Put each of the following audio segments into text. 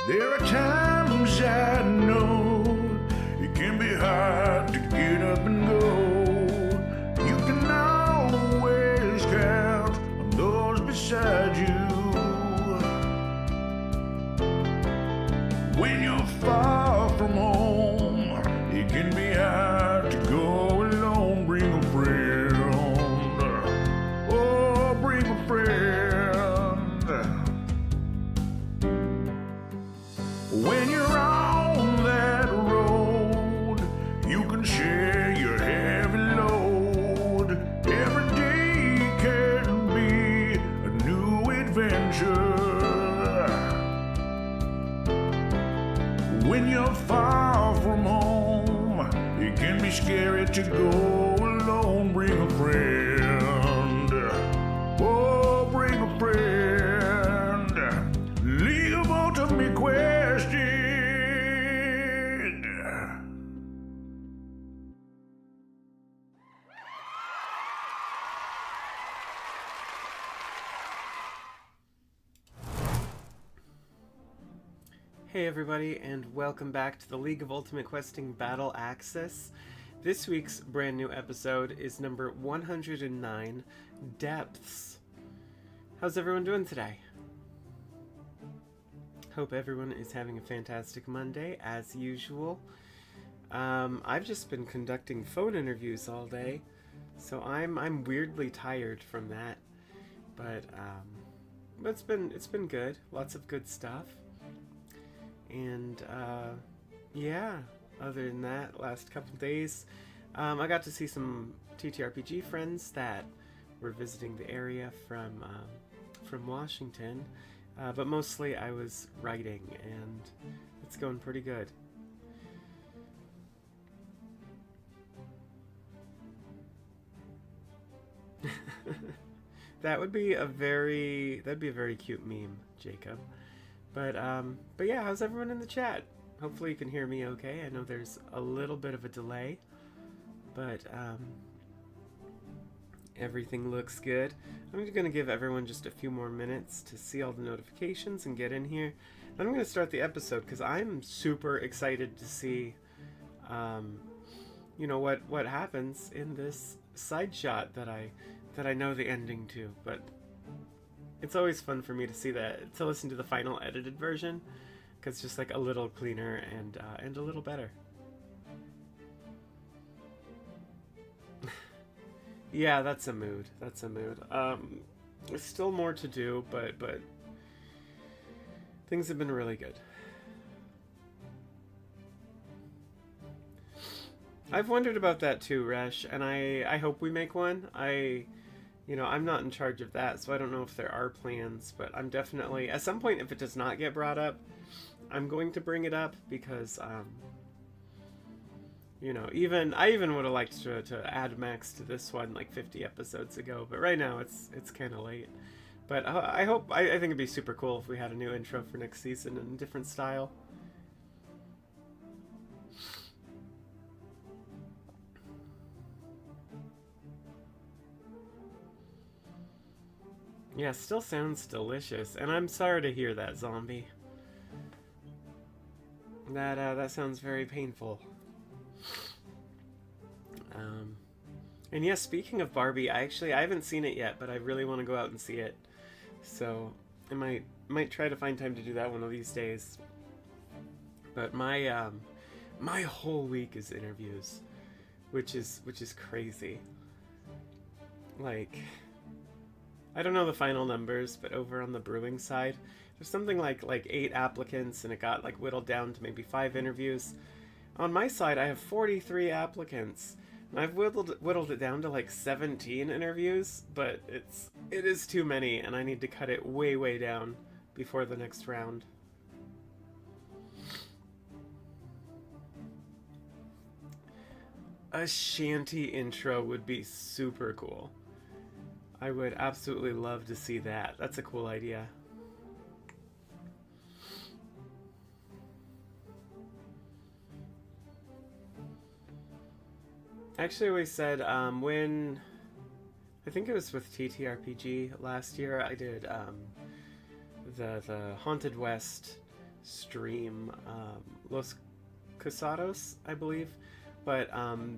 There are times I know it can be hard to get up and go. You can always count on those beside you. When you're far from home, it can be hard to go alone. Bring a friend. Oh, bring a friend. When you're on that road, you can share your heavy load. Every day can be a new adventure. When you're far from home, it can be scary to go alone. Bring a friend. Oh, bring a friend. League of Ultimate Question. Hey everybody, and welcome back to the League of Ultimate Questing Battle Axis. This week's brand new episode is number 109, Depths. How's everyone doing today? Hope everyone is having a fantastic Monday, as usual. I've just been conducting phone interviews all day, so I'm weirdly tired from that. But it's been good. Lots of good stuff. And yeah, other than that, last couple days, I got to see some TTRPG friends that were visiting the area from Washington, but mostly I was writing, and it's going pretty good. That'd be a very cute meme, Jacob. But yeah, how's everyone in the chat? Hopefully you can hear me okay. I know there's a little bit of a delay, but everything looks good. I'm just going to give everyone just a few more minutes to see all the notifications and get in here. I'm going to start the episode because I'm super excited to see, you know, what happens in this side shot that I know the ending to, but it's always fun for me to see that, to listen to the final edited version, because it's just like a little cleaner and a little better. Yeah, that's a mood. That's a mood. There's still more to do, but things have been really good. I've wondered about that too, Resh, and I hope we make one. You know, I'm not in charge of that, so I don't know if there are plans, but I'm definitely, at some point, if it does not get brought up, I'm going to bring it up, because, you know, I even would have liked to add Max to this one, like 50 episodes ago, but right now, it's kind of late. But I think it'd be super cool if we had a new intro for next season in a different style. Yeah, still sounds delicious, and I'm sorry to hear that, zombie. That sounds very painful. And yeah, speaking of Barbie, I haven't seen it yet, but I really want to go out and see it. So I might try to find time to do that one of these days. But my whole week is interviews, which is crazy. Like, I don't know the final numbers, but over on the brewing side, there's something like 8 applicants, and it got like whittled down to maybe 5 interviews. On my side, I have 43 applicants, and I've whittled it down to like 17 interviews, but it is too many, and I need to cut it way down before the next round. A shanty intro would be super cool. I would absolutely love to see that. That's a cool idea. Actually, we said when I think it was with TTRPG last year, I did the Haunted West stream, Los Casados, I believe. But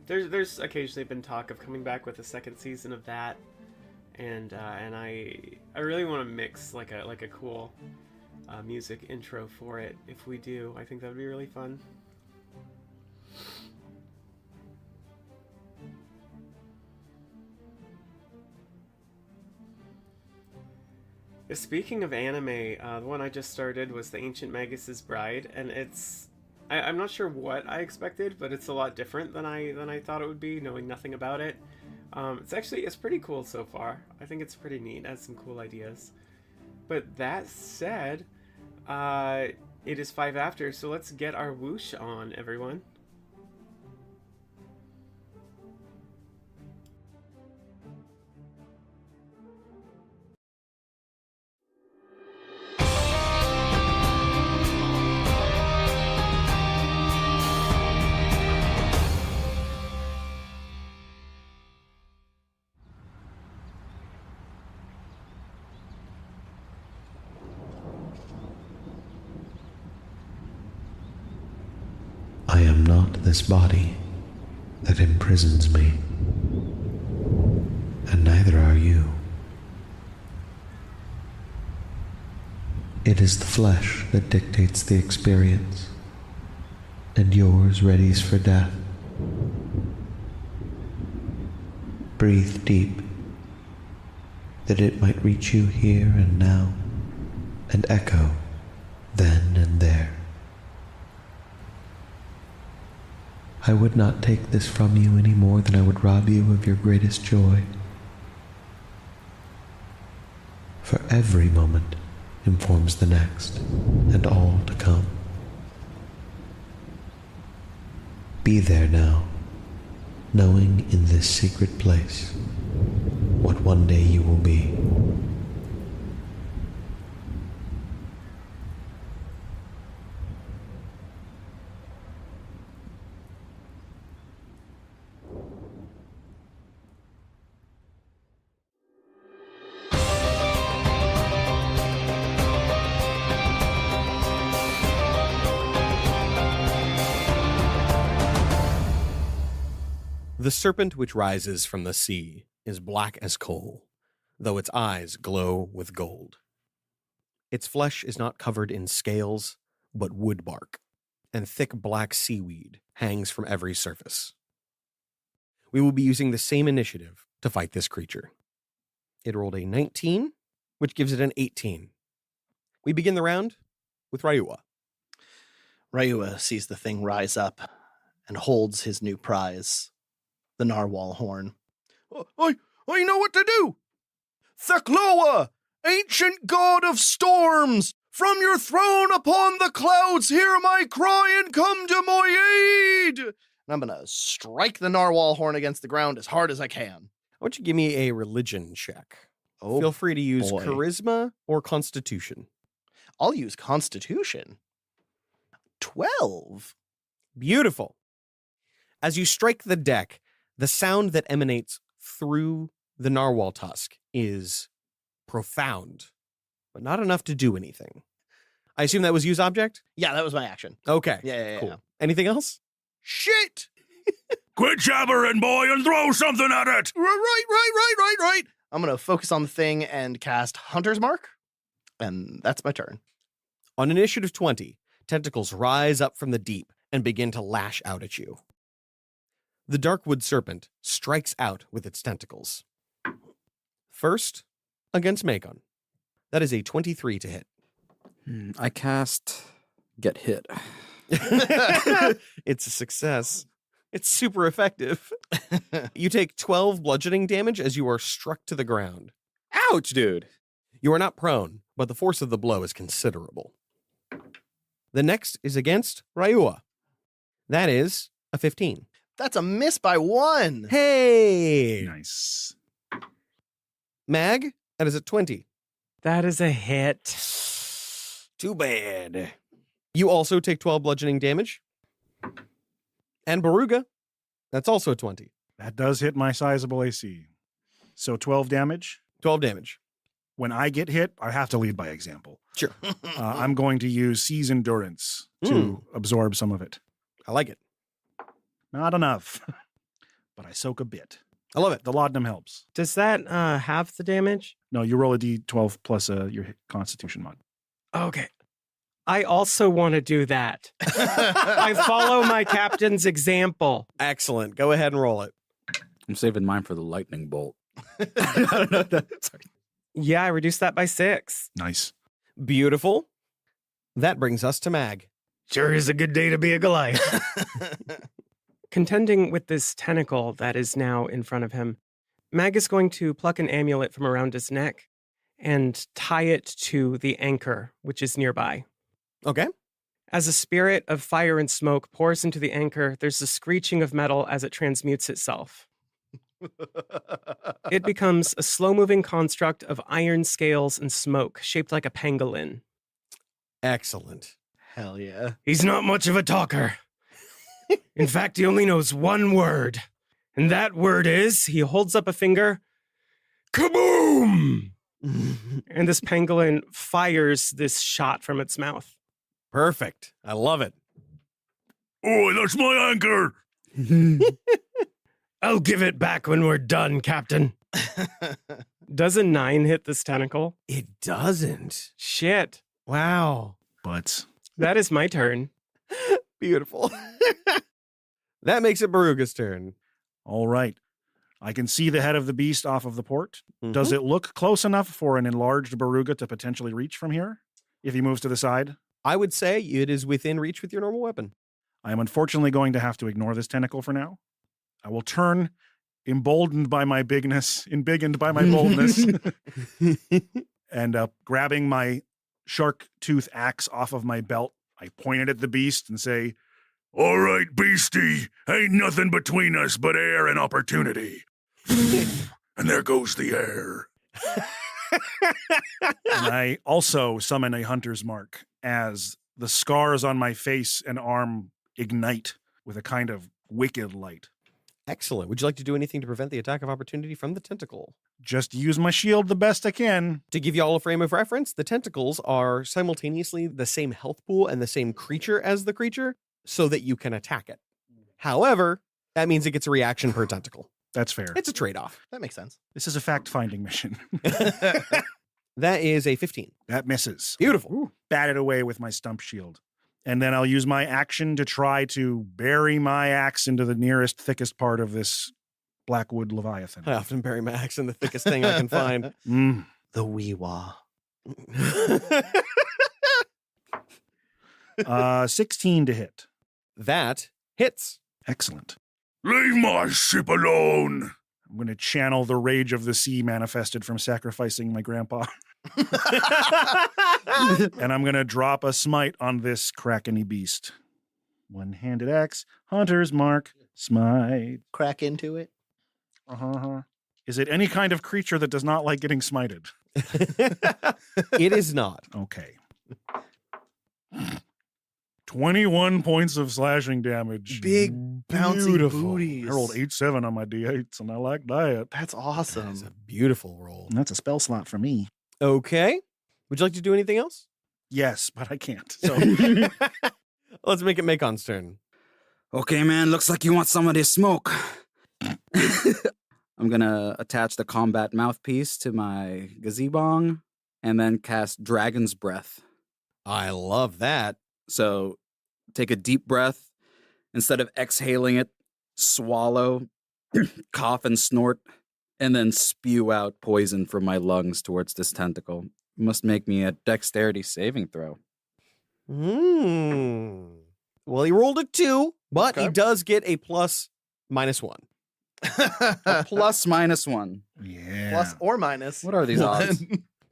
there's occasionally been talk of coming back with a second season of that, and I really want to mix like a cool music intro for it. If we do, I think that would be really fun. Speaking of anime, the one I just started was The Ancient Magus's Bride, and I'm not sure what I expected, but it's a lot different than I thought it would be, knowing nothing about it. It's pretty cool so far. I think it's pretty neat. It has some cool ideas. But that said, it is 5 after, so let's get our whoosh on, everyone. I am not this body that imprisons me, and neither are you. It is the flesh that dictates the experience, and yours readies for death. Breathe deep, that it might reach you here and now, and echo then and there. I would not take this from you any more than I would rob you of your greatest joy. For every moment informs the next, and all to come. Be there now, knowing in this secret place what one day you will be. The serpent which rises from the sea is black as coal, though its eyes glow with gold. Its flesh is not covered in scales, but wood bark, and thick black seaweed hangs from every surface. We will be using the same initiative to fight this creature. It rolled a 19, which gives it an 18. We begin the round with Ryua. Ryua sees the thing rise up and holds his new prize, the narwhal horn. I know what to do! Thekloa, ancient god of storms, from your throne upon the clouds, hear my cry and come to my aid! And I'm going to strike the narwhal horn against the ground as hard as I can. I want you to give me a religion check. Oh, feel free to use boy. charisma or constitution. I'll use constitution. 12. Beautiful. As you strike the deck, the sound that emanates through the narwhal tusk is profound, but not enough to do anything. I assume that was use object? Yeah, that was my action. Okay. Yeah. Cool. Anything else? Shit! Quit jabbering, boy, and throw something at it! Right. I'm going to focus on the thing and cast Hunter's Mark, and that's my turn. On initiative 20, tentacles rise up from the deep and begin to lash out at you. The Darkwood Serpent strikes out with its tentacles. First, against Makon. That is a 23 to hit. I cast Get Hit. It's a success. It's super effective. You take 12 bludgeoning damage as you are struck to the ground. Ouch, dude. You are not prone, but the force of the blow is considerable. The next is against Ryua. That is a 15. That's a miss by 1. Hey! Nice. Mag, that is a 20. That is a hit. Too bad. You also take 12 bludgeoning damage. And Baruga, that's also a 20. That does hit my sizable AC. So 12 damage. 12 damage. When I get hit, I have to lead by example. Sure. I'm going to use Seize Endurance to absorb some of it. I like it. Not enough, but I soak a bit. I love it. The laudanum helps. Does that half the damage? No, you roll a d12 plus your Constitution mod. Okay. I also want to do that. I follow my captain's example. Excellent. Go ahead and roll it. I'm saving mine for the lightning bolt. Sorry. Yeah, I reduced that by 6. Nice. Beautiful. That brings us to Mag. Sure is a good day to be a Goliath. Contending with this tentacle that is now in front of him, Mag is going to pluck an amulet from around his neck and tie it to the anchor, which is nearby. Okay. As a spirit of fire and smoke pours into the anchor, there's a screeching of metal as it transmutes itself. It becomes a slow-moving construct of iron scales and smoke, shaped like a pangolin. Excellent. Hell yeah. He's not much of a talker. In fact, he only knows one word. And that word is, he holds up a finger, kaboom! And this pangolin fires this shot from its mouth. Perfect. I love it. Oh, that's my anchor. I'll give it back when we're done, Captain. Does a 9 hit this tentacle? It doesn't. Shit. Wow. But That is my turn. Beautiful. That makes it Baruga's turn. all right. I can see the head of the beast off of the port. Does it look close enough for an enlarged Baruga to potentially reach from here if he moves to the side? I would say it is within reach with your normal weapon. I am unfortunately going to have to ignore this tentacle for now. I will turn, emboldened by my bigness, embiggened by my boldness, and grabbing my shark tooth axe off of my belt, I point it at the beast and say, All right, beastie, ain't nothing between us but air and opportunity. And there goes the air. and I also summon a hunter's mark as the scars on my face and arm ignite with a kind of wicked light. Excellent. Would you like to do anything to prevent the attack of opportunity from the tentacle? Just use my shield the best I can. To give you all a frame of reference, the tentacles are simultaneously the same health pool and the same creature as the creature, so that you can attack it. However, that means it gets a reaction per tentacle. That's fair. It's a trade-off. That makes sense. This is a fact-finding mission. That is a 15. That misses. Beautiful. Ooh, bat it away with my stump shield. And then I'll use my action to try to bury my axe into the nearest, thickest part of this Blackwood Leviathan. I often bury my axe in the thickest thing I can find. The wee-wah. 16 to hit. That hits. Excellent. Leave my ship alone. I'm going to channel the rage of the sea manifested from sacrificing my grandpa. And I'm going to drop a smite on this krakeny beast. One-handed axe, hunter's mark, smite. Crack into it. Uh-huh. Is it any kind of creature that does not like getting smited? It is not. Okay. 21 points of slashing damage. Big bouncy Beautiful. booties. I rolled 8-7 on my d8s, and I like that. That's That awesome. is a beautiful roll. And that's a spell slot for me. Okay. Would you like to do anything else? Yes, but I can't. So Let's make it Makon's turn. Okay, man, looks like you want some of this smoke. I'm gonna attach the combat mouthpiece to my gazebong and then cast Dragon's Breath. I love that. So take a deep breath. Instead of exhaling it, swallow, cough and snort, and then spew out poison from my lungs towards this tentacle. You must make me a dexterity saving throw. Well, he rolled a 2, but he does get a plus -1. A plus -1. yeah. Plus or minus. What are these odds?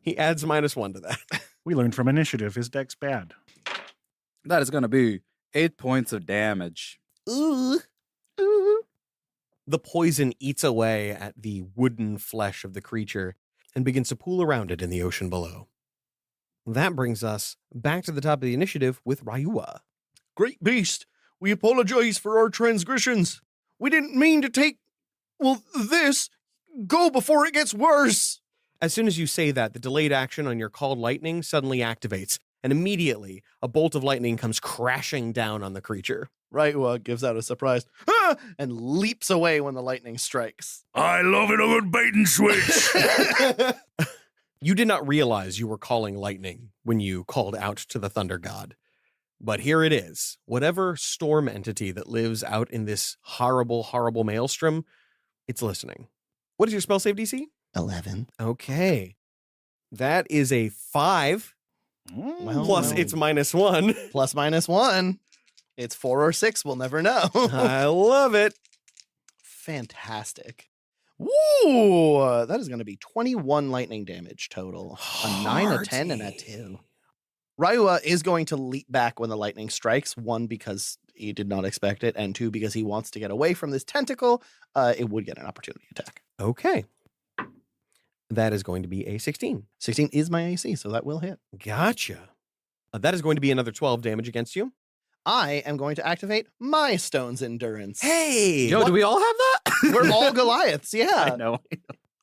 He adds -1 to that. We learned from initiative his deck's bad. That is going to be 8 points of damage. Ooh. The poison eats away at the wooden flesh of the creature and begins to pool around it in the ocean below. That brings us back to the top of the initiative with Ryua. Great beast, we apologize for our transgressions. We didn't mean to take, this. Go before it gets worse. As soon as you say that, the delayed action on your called lightning suddenly activates, and immediately a bolt of lightning comes crashing down on the creature. Raiwa gives out a surprised "Ah!" and leaps away when the lightning strikes. I love it, a good bait and switch. You did not realize you were calling lightning when you called out to the thunder god. But here it is. Whatever storm entity that lives out in this horrible, horrible maelstrom, it's listening. What is your spell save DC? 11. Okay. That is a 5, Well, plus well. it's -1. Plus minus 1. It's 4 or 6. We'll never know. I love it. Fantastic. Woo! That is going to be 21 lightning damage total. A 9, a 10, and a 2. Raiwa is going to leap back when the lightning strikes. 1, because he did not expect it, and 2, because he wants to get away from this tentacle. It would get an opportunity attack. Okay. That is going to be a 16. 16 is my AC, so that will hit. Gotcha. That is going to be another 12 damage against you. I am going to activate my Stone's Endurance. Hey! Yo, do we all have that? We're all Goliaths, I yeah. know.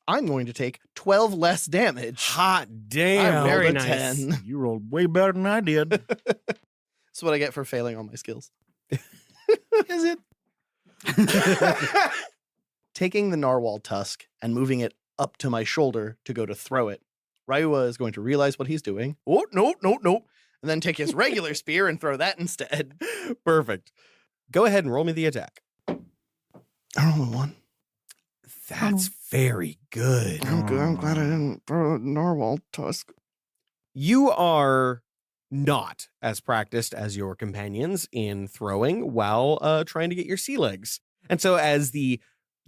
I'm going to take 12 less damage. Hot I damn. rolled very a nice. 10. You rolled way better than I did. That's what I get for failing all my skills. Is it? Taking the narwhal tusk and moving it up to my shoulder to go to throw it, Raiwa is going to realize what he's doing. Oh, no. And then take his regular spear and throw that instead. Perfect. Go ahead and roll me the attack. I rolled a 1. That's very good. I'm good. I'm glad I didn't throw a narwhal tusk. You are not as practiced as your companions in throwing while trying to get your sea legs. And so as the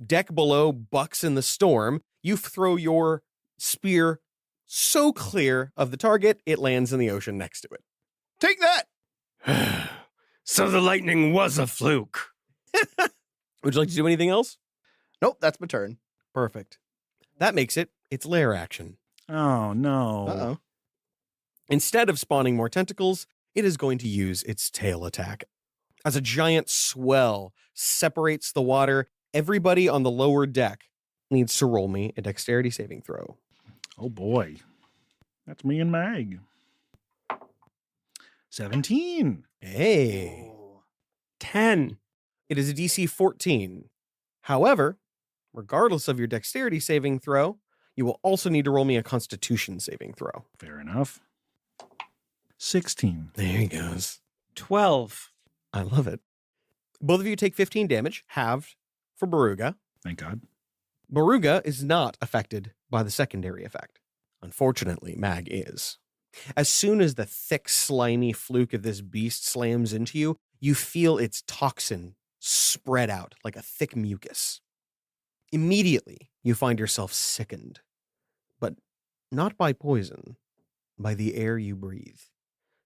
deck below bucks in the storm, you throw your spear so clear of the target, it lands in the ocean next to it. Take that! So the lightning was a fluke. Would you like to do anything else? Nope, that's my turn. Perfect. That makes it its lair action. Oh, no. Uh-oh. Instead of spawning more tentacles, it is going to use its tail attack. As a giant swell separates the water, everybody on the lower deck needs to roll me a dexterity saving throw. Oh, boy. That's me and Mag. 17. Hey. 10. It is a DC 14. However, regardless of your dexterity saving throw, you will also need to roll me a constitution saving throw. Fair enough. 16. There he goes. 12. I love it. Both of you take 15 damage, halved for Baruga. Thank God. Baruga is not affected by the secondary effect. Unfortunately, Mag is. As soon as the thick, slimy fluke of this beast slams into you, you feel its toxin spread out like a thick mucus. Immediately, you find yourself sickened, but not by poison, by the air you breathe.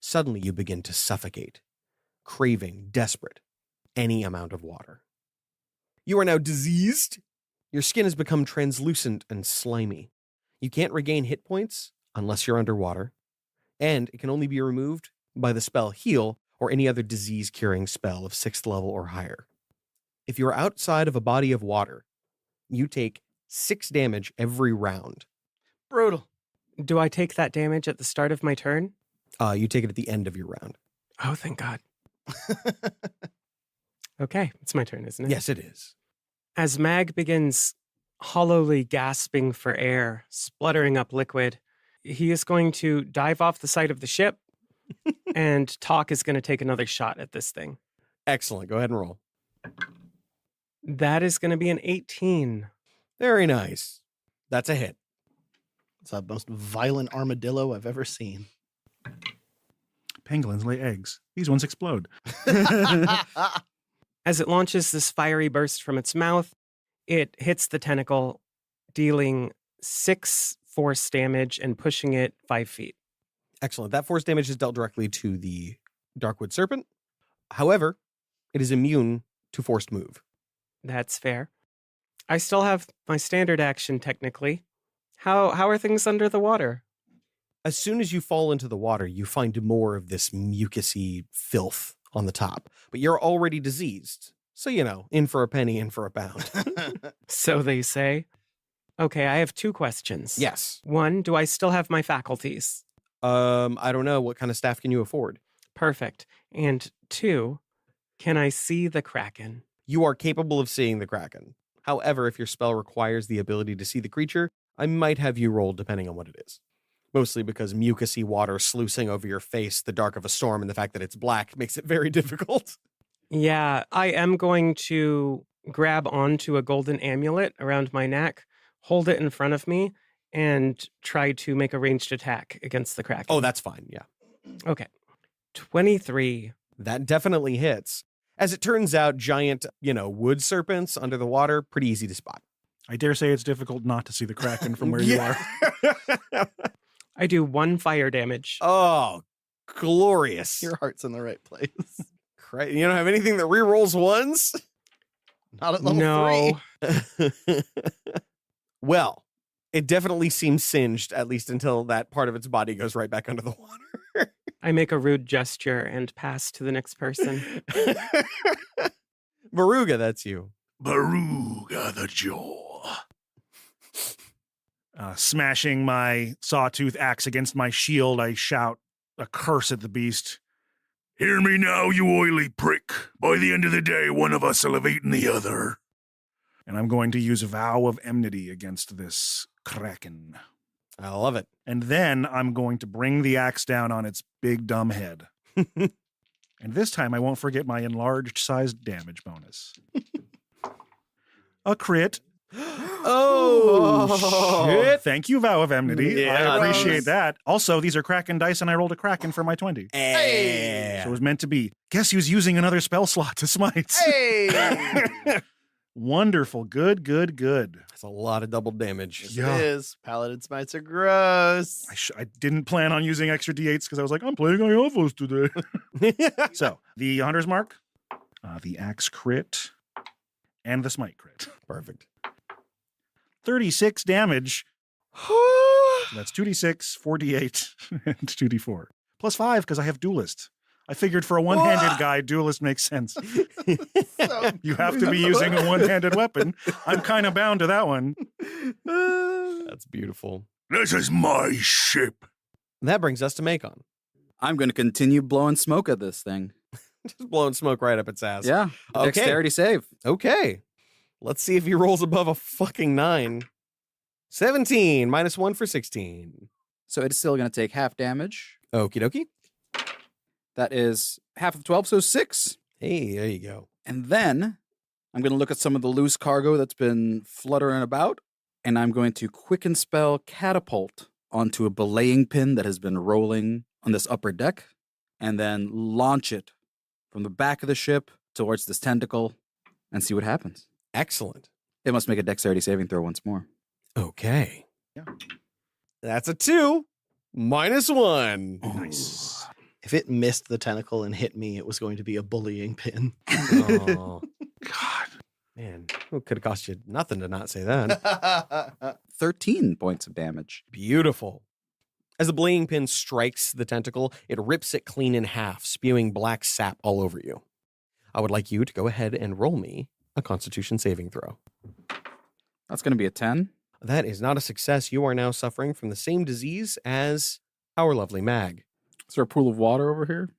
Suddenly, you begin to suffocate, craving, desperate, any amount of water. You are now diseased. Your skin has become translucent and slimy. You can't regain hit points unless you're underwater, and it can only be removed by the spell Heal or any other disease-curing spell of 6th level or higher. If you're outside of a body of water, you take 6 damage every round. Brutal. Do I take that damage at the start of my turn? You take it at the end of your round. Oh, thank God. Okay, it's my turn, isn't it? Yes, it is. As Mag begins hollowly gasping for air, spluttering up liquid, he is going to dive off the side of the ship, and Talk is going to take another shot at this thing. Excellent. Go ahead and roll. That is going to be an 18. Very nice. That's a hit. It's the most violent armadillo I've ever seen. Pangolins lay eggs. These ones explode. As it launches this fiery burst from its mouth, it hits the tentacle, dealing 6 force damage and pushing it 5 feet. Excellent. That force damage is dealt directly to the Darkwood Serpent. However, it is immune to forced move. That's fair. I still have my standard action, technically. How are things under the water? As soon as you fall into the water, you find more of this mucusy filth on the top. But you're already diseased. So, in for a penny, in for a pound. So they say. Okay, I have 2 questions. Yes. 1, do I still have my faculties? I don't know. What kind of staff can you afford? Perfect. And 2, can I see the Kraken? You are capable of seeing the Kraken. However, if your spell requires the ability to see the creature, I might have you roll depending on what it is. Mostly because mucousy water sluicing over your face, the dark of a storm, and the fact that it's black makes it very difficult. Yeah, I am going to grab onto a golden amulet around my neck, hold it in front of me, and try to make a ranged attack against the Kraken. Oh, that's fine. Yeah. Okay. 23. That definitely hits. As it turns out, giant, wood serpents under the water, pretty easy to spot. I dare say it's difficult not to see the Kraken from where you are. I do 1 fire damage. Oh, glorious. Your heart's in the right place. You don't have anything that rerolls ones? Not at level No. 3. Well, it definitely seems singed, at least until that part of its body goes right back under the water. I make a rude gesture and pass to the next person. Baruga, that's you. Baruga the jaw. Smashing my sawtooth axe against my shield, I shout a curse at the beast. Hear me now, you oily prick. By the end of the day, one of us will have eaten the other. And I'm going to use a vow of enmity against this Kraken. I love it. And then I'm going to bring the axe down on its big dumb head. And this time I won't forget my enlarged sized damage bonus. A crit. Oh, shit. Thank you, Vow of Enmity. Yeah, I appreciate nice. that. Also, these are Kraken dice, and I rolled a Kraken for my 20. Hey. So it was meant to be. Guess who's using another spell slot to smite? Hey! Wonderful. Good. That's a lot of double damage. Yes, Yeah. it is. Paladin smites are gross. I didn't plan on using extra d8s because I was like, I'm playing Iovos today. So, the Hunter's Mark, the Axe crit, and the Smite crit. Perfect. 36 damage. That's 2d6, 4d8, and 2d4. Plus 5 because I have Duelist. I figured for a one-handed guy, Duelist makes sense. You have to be using a one-handed weapon. I'm kind of bound to that one. That's beautiful. This is my ship. That brings us to Macon. I'm going to continue blowing smoke at this thing. Just blowing smoke right up its ass. Yeah. Okay. Dexterity save. Okay. Let's see if he rolls above a fucking 9. 17, -1 for 16. So it's still going to take half damage. Okie dokie. That is half of 12, so 6. Hey, there you go. And then I'm going to look at some of the loose cargo that's been fluttering about, and I'm going to quicken spell catapult onto a belaying pin that has been rolling on this upper deck, and then launch it from the back of the ship towards this tentacle and see what happens. Excellent. It must make a dexterity saving throw once more. Okay. Yeah. That's a 2, -1. Nice. If it missed the tentacle and hit me, it was going to be a bullying pin. Oh, God. Man, it could have cost you nothing to not say that. 13 points of damage. Beautiful. As the belaying pin strikes the tentacle, it rips it clean in half, spewing black sap all over you. I would like you to go ahead and roll me a Constitution saving throw. That's going to be a 10. That is not a success. You are now suffering from the same disease as our lovely Mag. Is there a pool of water over here?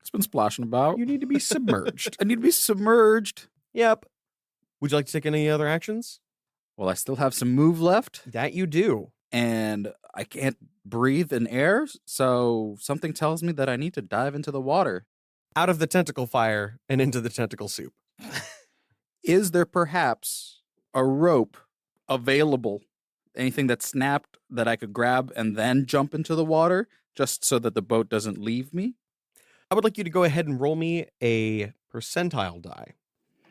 It's been splashing about. You need to be submerged. I need to be submerged. Yep. Would you like to take any other actions? Well, I still have some move left, That you do. and I can't breathe in air, so something tells me that I need to dive into the water. Out of the tentacle fire and into the tentacle soup. Is there perhaps a rope available? Anything that snapped that I could grab and then jump into the water just so that the boat doesn't leave me? I would like you to go ahead and roll me a percentile die.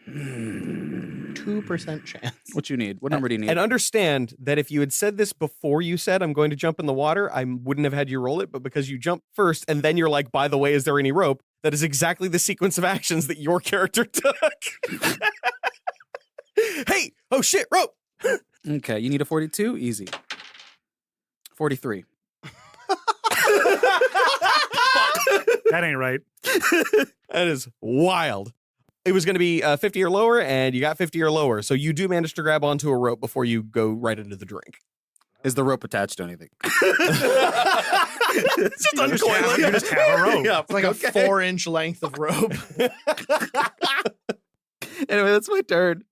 2% chance. What you need? What number do you need? And understand that if you had said this before you said, I'm going to jump in the water, I wouldn't have had you roll it. But because you jumped first and then you're like, by the way, is there any rope? That is exactly the sequence of actions that your character took. Hey, oh shit, rope. Okay, you need a 42? Easy. 43. That ain't right. That is wild. It was going to be 50 or lower, and you got 50 or lower. So you do manage to grab onto a rope before you go right into the drink. Is the rope attached to anything? It's just uncoiling. You just have a rope. Yeah, It's like a 4-inch length of rope. Anyway, that's my turn.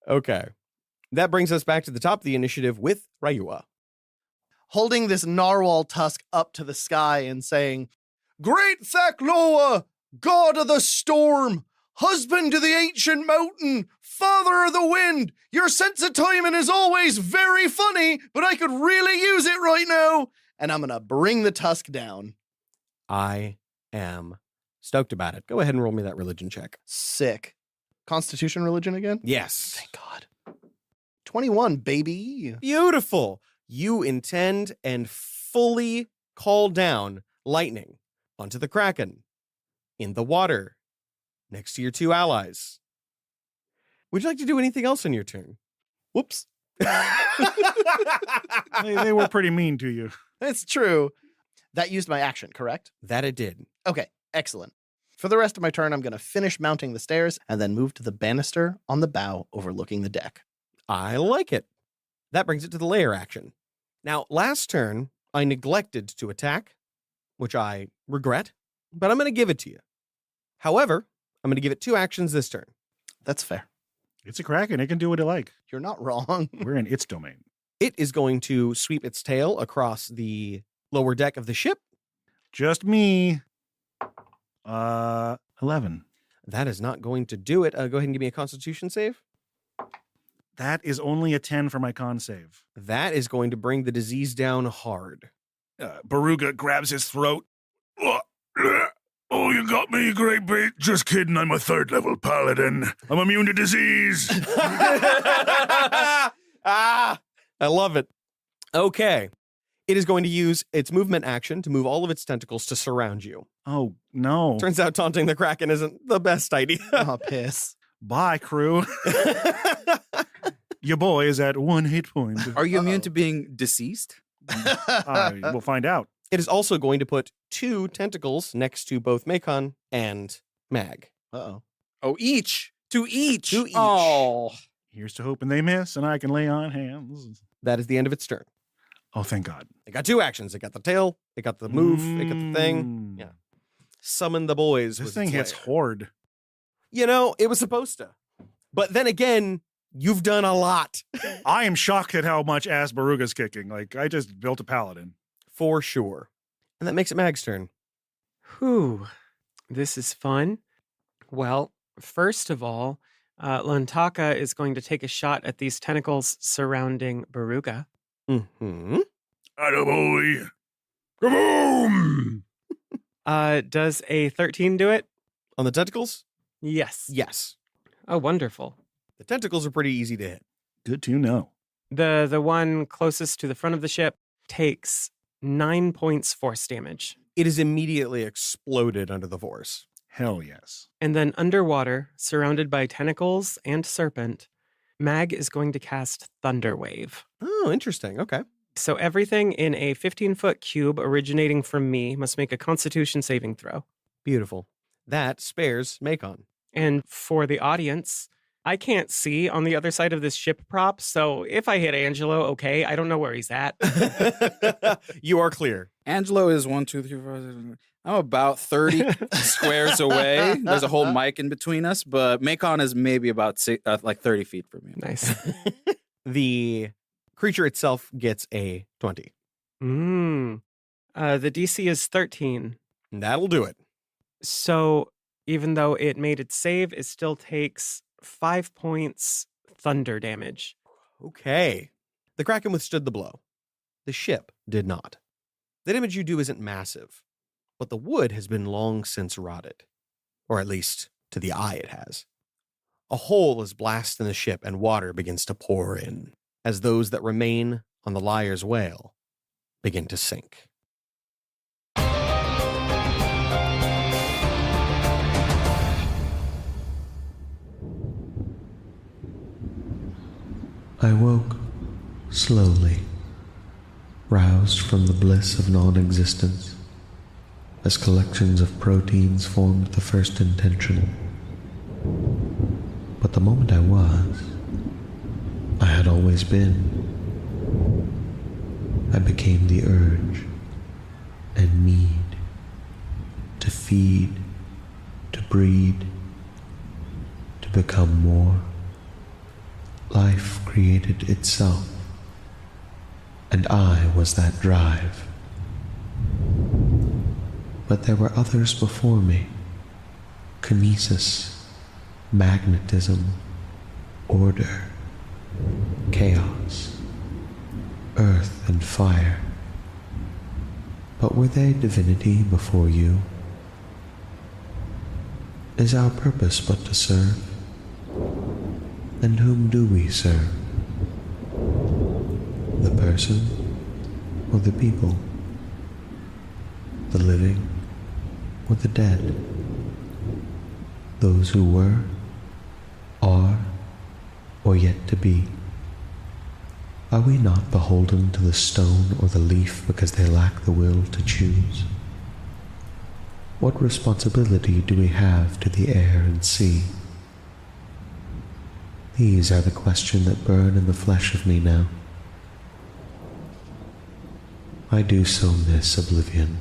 Okay. That brings us back to the top of the initiative with Rayua. Holding this narwhal tusk up to the sky and saying, "Great Thakloa, god of the storm, husband to the ancient mountain, father of the wind, your sense of timing is always very funny, but I could really use it right now." And I'm going to bring the tusk down. I am stoked about it. Go ahead and roll me that religion check. Sick. Constitution religion again? Yes. Thank God. 21, baby. Beautiful. You intend and fully call down lightning onto the Kraken in the water next to your two allies. Would you like to do anything else on your turn? Whoops. They were pretty mean to you. It's true. That used my action, correct? That it did. Okay, excellent. For the rest of my turn, I'm going to finish mounting the stairs and then move to the banister on the bow overlooking the deck. I like it. That brings it to the layer action. Now, last turn, I neglected to attack, which I regret, but I'm going to give it to you. However, I'm going to give it 2 actions this turn. That's fair. It's a Kraken. It can do what it like. You're not wrong. We're in its domain. It is going to sweep its tail across the lower deck of the ship. Just me. 11. That is not going to do it. Go ahead and give me a Constitution save. That is only a 10 for my con save. That is going to bring the disease down hard. Baruga grabs his throat. Oh, you got me, you great bait. Just kidding, I'm a 3rd level paladin. I'm immune to disease. I love it. Okay. It is going to use its movement action to move all of its tentacles to surround you. Oh, no. Turns out taunting the Kraken isn't the best idea. Oh, piss. Bye, crew. Your boy is at 1 hit point. Are you immune to being deceased? We'll find out. It is also going to put 2 tentacles next to both Macon and Mag. Uh-oh. Oh, each. To each. To each. Oh. Here's to hoping they miss and I can lay on hands. That is the end of its turn. Oh, thank God. It got 2 actions. It got the tail. It got the move. It got the thing. Yeah. Summon the boys. This was thing its hits lair. horde. You know, it was supposed to. But then again, you've done a lot. I am shocked at how much ass Baruga's kicking. Like, I just built a paladin. For sure. And that makes it Mag's turn. Whew. This is fun. Well, first of all, Lantaka is going to take a shot at these tentacles surrounding Baruga. Mm-hmm. Attaboy. Kaboom! Does a 13 do it? On the tentacles? Yes. Yes. Oh, wonderful. The tentacles are pretty easy to hit. Good to know. The one closest to the front of the ship takes 9 points force damage. It is immediately exploded under the force. Hell yes. And then underwater, surrounded by tentacles and serpent, Mag is going to cast Thunder Wave. Oh, interesting. Okay. So everything in a 15-foot cube originating from me must make a Constitution saving throw. Beautiful. That spares Macon. And for the audience, I can't see on the other side of this ship prop, so if I hit Angelo, okay, I don't know where he's at. You are clear. Angelo is 1, 2, 3, 4. I'm about 30 squares away. There's a whole mic in between us, but Macon is maybe about 30 feet from me. Nice. The creature itself gets a 20. The DC is 13. That'll do it. So even though it made its save, it still takes 5 points thunder damage. Okay. The Kraken withstood the blow. The ship did not. The damage you do isn't massive, but the wood has been long since rotted. Or at least, to the eye it has. A hole is blasted in the ship and water begins to pour in, as those that remain on the Liar's Whale begin to sink. I woke slowly, roused from the bliss of non-existence, as collections of proteins formed the first intention. But the moment I had always been. I became the urge and need to feed, to breed, to become more. Life created itself, and I was that drive. But there were others before me. Kinesis, magnetism, order, chaos, earth and fire. But were they divinity before you? Is our purpose but to serve? And whom do we serve? The person or the people? The living or the dead? Those who were, are, or yet to be? Are we not beholden to the stone or the leaf because they lack the will to choose? What responsibility do we have to the air and sea? These are the questions that burn in the flesh of me now. I do so miss oblivion.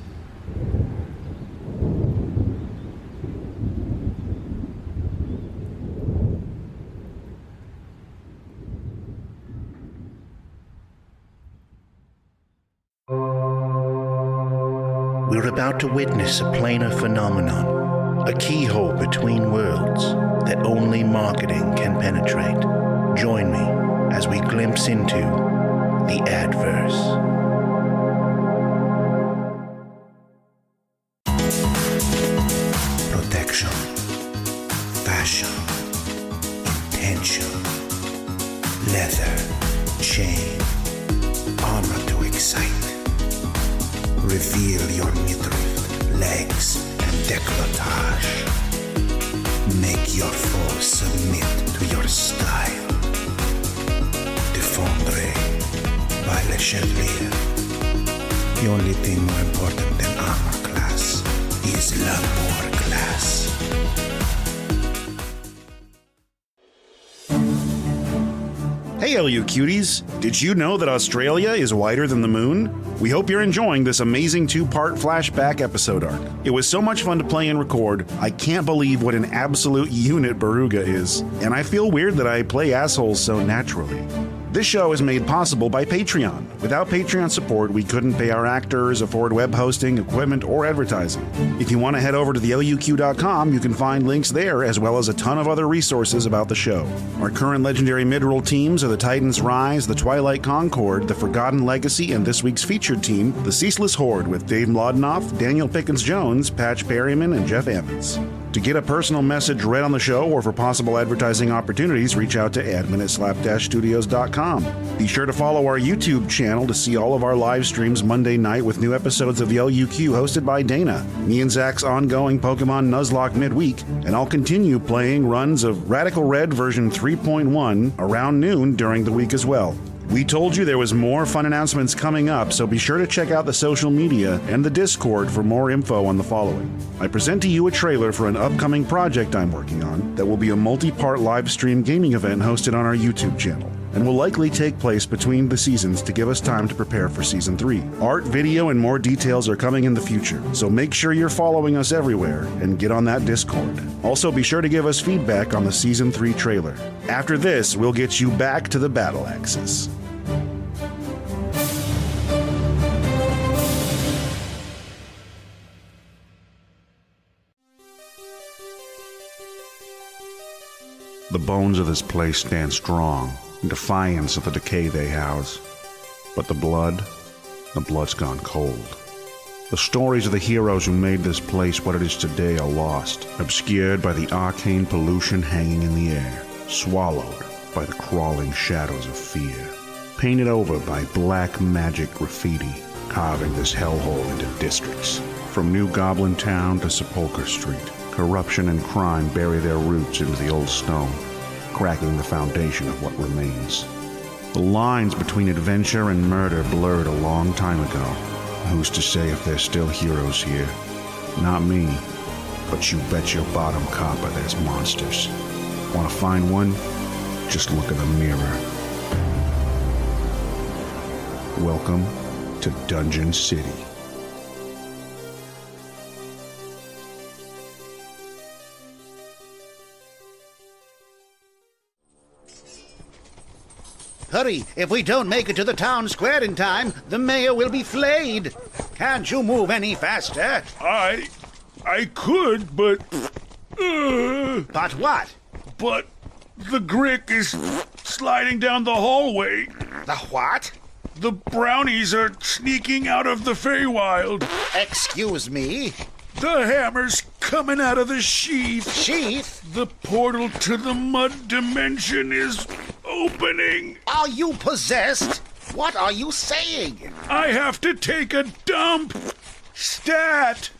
We're about to witness a planar phenomenon, a keyhole between worlds that only marketing can penetrate. Join me as we glimpse into the adverse. Protection, fashion, intention, leather, chain, armor to excite. Reveal your midriff, legs, and décolletage. Make your foe submit to your style. Défendre by Le Chevalier. The only thing more important than armor class is l'amour class. Hey, LU cuties! Did you know that Australia is wider than the moon? We hope you're enjoying this amazing two-part flashback episode arc. It was so much fun to play and record, I can't believe what an absolute unit Baruga is. And I feel weird that I play assholes so naturally. This show is made possible by Patreon. Without Patreon support, we couldn't pay our actors, afford web hosting, equipment, or advertising. If you want to head over to the LUQ.com, you can find links there, as well as a ton of other resources about the show. Our current legendary mid-roll teams are the Titans Rise, the Twilight Concord, the Forgotten Legacy, and this week's featured team, the Ceaseless Horde, with Dave Mlodinoff, Daniel Pickens-Jones, Patch Perryman, and Jeff Evans. To get a personal message read on the show or for possible advertising opportunities, reach out to admin at slapdash-studios.com. Be sure to follow our YouTube channel to see all of our live streams Monday night with new episodes of the LUQ hosted by Dana, me and Zach's ongoing Pokemon Nuzlocke midweek, and I'll continue playing runs of Radical Red version 3.1 around noon during the week as well. We told you there was more fun announcements coming up, so be sure to check out the social media and the Discord for more info on the following. I present to you a trailer for an upcoming project I'm working on that will be a multi-part live stream gaming event hosted on our YouTube channel, and will likely take place between the seasons to give us time to prepare for Season 3. Art, video, and more details are coming in the future, so make sure you're following us everywhere and get on that Discord. Also, be sure to give us feedback on the Season 3 trailer. After this, we'll get you back to the battle axis. The bones of this place stand strong, in defiance of the decay they house. But the blood's gone cold. The stories of the heroes who made this place what it is today are lost, obscured by the arcane pollution hanging in the air, swallowed by the crawling shadows of fear, painted over by black magic graffiti, carving this hellhole into districts. From New Goblin Town to Sepulchre Street, corruption and crime bury their roots into the old stone, cracking the foundation of what remains. The lines between adventure and murder blurred a long time ago. Who's to say if there's still heroes here? Not me, but you bet your bottom copper there's monsters. Want to find one? Just look in the mirror. Welcome to Dungeon City. Hurry! If we don't make it to the town square in time, the mayor will be flayed. Can't you move any faster? I could, but... But what? But the Grick is sliding down the hallway. The what? The brownies are sneaking out of the Feywild. Excuse me? The hammer's coming out of the sheath. Sheath? The portal to the mud dimension is opening. Are you possessed? What are you saying? I have to take a dump. Stat.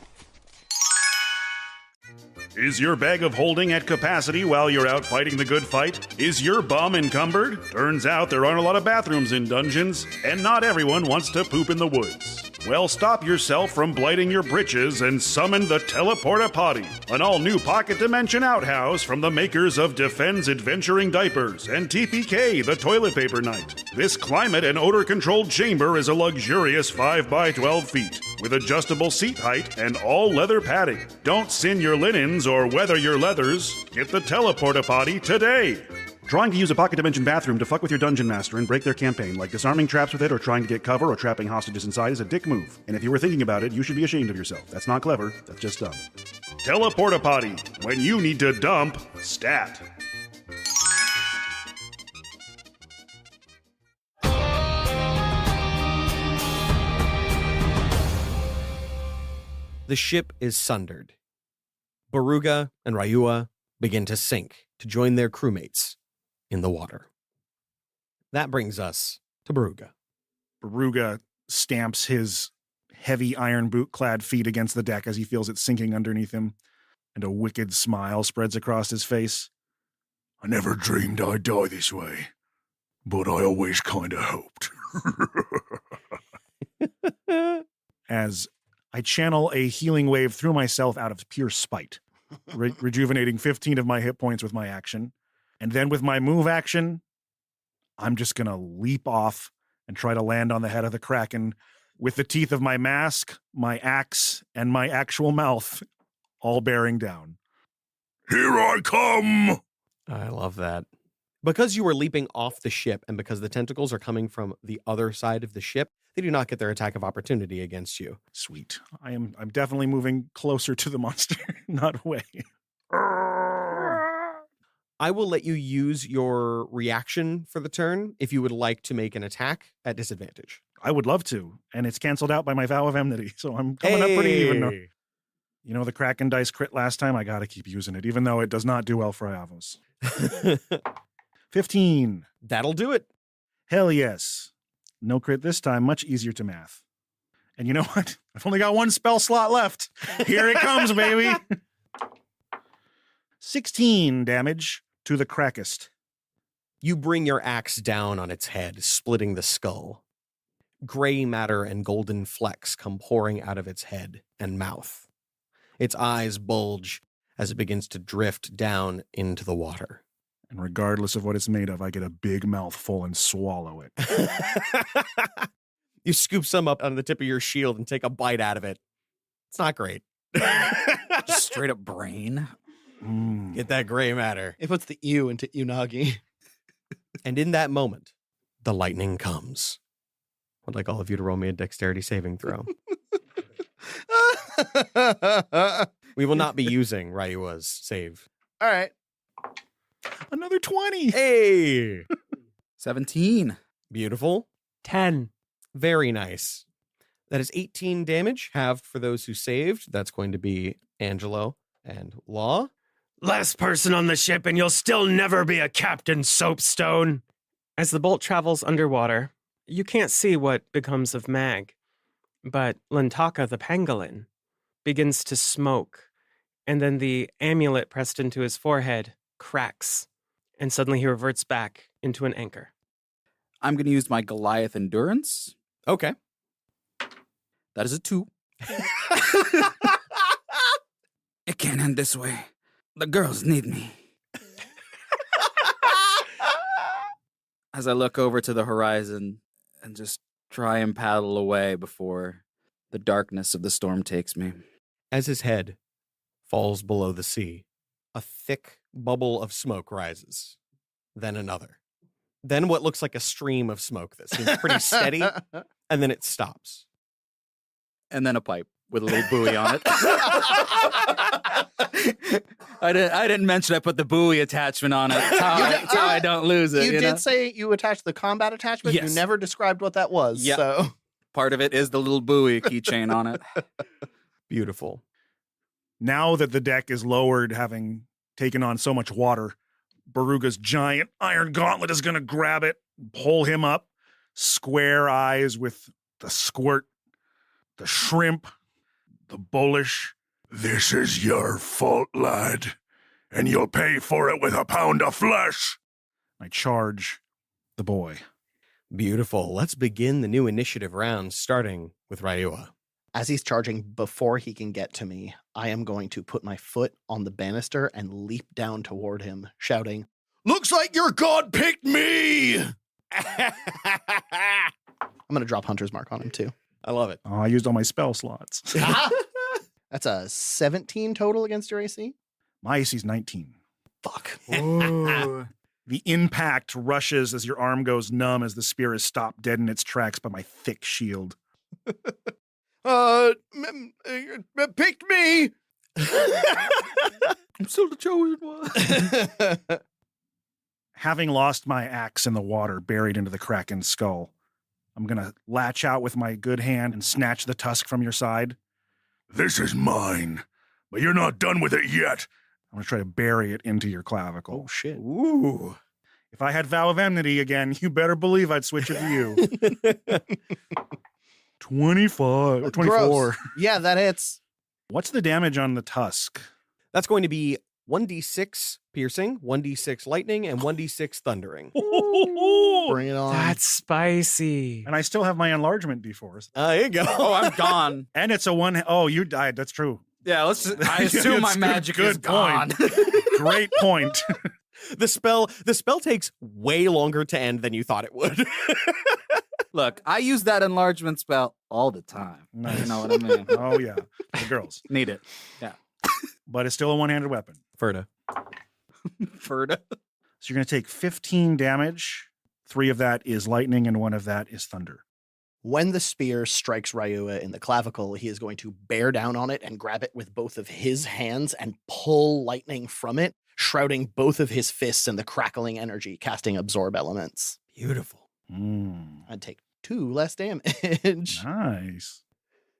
Is your bag of holding at capacity while you're out fighting the good fight? Is your bum encumbered? Turns out there aren't a lot of bathrooms in dungeons, and not everyone wants to poop in the woods. Well, stop yourself from blighting your britches and summon the Teleporta Potty, an all-new pocket dimension outhouse from the makers of Defense Adventuring Diapers and TPK, the toilet paper knight. This climate and odor-controlled chamber is a luxurious 5 by 12 feet, with adjustable seat height and all-leather padding. Don't sin your linens or weather your leathers. Get the Teleporta Potty today! Trying to use a pocket dimension bathroom to fuck with your dungeon master and break their campaign, like disarming traps with it or trying to get cover or trapping hostages inside, is a dick move. And if you were thinking about it, you should be ashamed of yourself. That's not clever, that's just dumb. Teleporta Potty, when you need to dump, stat. The ship is sundered. Baruga and Ryua begin to sink to join their crewmates in the water. That brings us to Baruga. Baruga stamps his heavy iron boot-clad feet against the deck as he feels it sinking underneath him, and a wicked smile spreads across his face. I never dreamed I'd die this way, but I always kind of hoped. As I channel a healing wave through myself out of pure spite, rejuvenating 15 of my hit points with my action. And then with my move action, I'm just going to leap off and try to land on the head of the Kraken with the teeth of my mask, my axe, and my actual mouth all bearing down. Here I come! I love that. Because you were leaping off the ship and because the tentacles are coming from the other side of the ship, they do not get their attack of opportunity against you. Sweet. I'm definitely moving closer to the monster, not away. I will let you use your reaction for the turn if you would like to make an attack at disadvantage. I would love to, and it's canceled out by my vow of enmity, so I'm coming up pretty even. You know, the Kraken dice crit last time, I gotta keep using it, even though it does not do well for Iavos. 15. That'll do it. Hell yes. No crit this time, much easier to math. And you know what? I've only got one spell slot left. Here it comes, baby. 16 damage to the Krakist. You bring your axe down on its head, splitting the skull. Gray matter and golden flecks come pouring out of its head and mouth. Its eyes bulge as it begins to drift down into the water. And regardless of what it's made of, I get a big mouthful and swallow it. You scoop some up on the tip of your shield and take a bite out of it. It's not great. Just straight up brain. Get that gray matter. It puts the U into Unagi. And in that moment, the lightning comes. I'd like all of you to roll me a dexterity saving throw. We will not be using Ryua's save. All right. Another 20. Hey! 17. Beautiful. 10. Very nice. That is 18 damage, halved for those who saved. That's going to be Angelo and Law. Last person on the ship and you'll still never be a Captain Soapstone. As the bolt travels underwater, you can't see what becomes of Mag, but Lantaka the pangolin begins to smoke, and then the amulet pressed into his forehead cracks, and suddenly he reverts back into an anchor. I'm going to use my Goliath endurance. Okay. That is a 2. It can't end this way. The girls need me. as I look over to the horizon and just try and paddle away before the darkness of the storm takes me. As his head falls below the sea, a thick bubble of smoke rises, then another. Then what looks like a stream of smoke that seems pretty steady, and then it stops. And then a pipe with a little buoy on it. I didn't mention I put the buoy attachment on it. That's how I don't lose it. You You did know? say you attached the combat attachment. Yes. You never described what that was. Yeah. So Part of it is the little buoy keychain on it. Beautiful. Now that the deck is lowered, having taken on so much water, Baruga's giant iron gauntlet is going to grab it, pull him up, square eyes with the squirt, the shrimp, the bullish. This is your fault, lad, and you'll pay for it with a pound of flesh. I charge the boy. Beautiful. Let's begin the new initiative round, starting with Ryua. as he's charging before he can get to me, I am going to put my foot on the banister and leap down toward him, shouting, Looks like your god picked me! I'm going to drop Hunter's Mark on him too. I love it. Oh, I used all my spell slots. That's a 17 total against your AC. My AC's 19. Fuck. Ooh. The impact rushes as your arm goes numb as the spear is stopped dead in its tracks by my thick shield. Picked me. I'm still the chosen one. Having lost my axe in the water buried into the kraken's skull, I'm going to latch out with my good hand and snatch the tusk from your side. This is mine, but you're not done with it yet. I'm going to try to bury it into your clavicle. Oh, shit. Ooh. If I had Vow of Enmity again, you better believe I'd switch it to you. 25 or 24. Gross. Yeah, that hits. What's the damage on the tusk? That's going to be 1d6 piercing, 1d6 lightning, and 1d6 thundering. Bring it on. That's spicy. And I still have my enlargement d4s. There you go. Oh, I'm gone. And it's a one. Oh, you died. That's true. Yeah, let's just, I assume my It's magic is good point. gone. Great point. The spell takes way longer to end than you thought it would. Look, I use that enlargement spell all the time. Nice. You know what I mean? Oh, yeah. The girls. Need it. But it's still a one-handed weapon. Ferda. Ferda. So you're going to take 15 damage. 3 of that is lightning and 1 of that is thunder. When the spear strikes Ryua in the clavicle, he is going to bear down on it and grab it with both of his hands and pull lightning from it, shrouding both of his fists in the crackling energy, casting absorb elements. Beautiful. I'd take 2 less damage. Nice.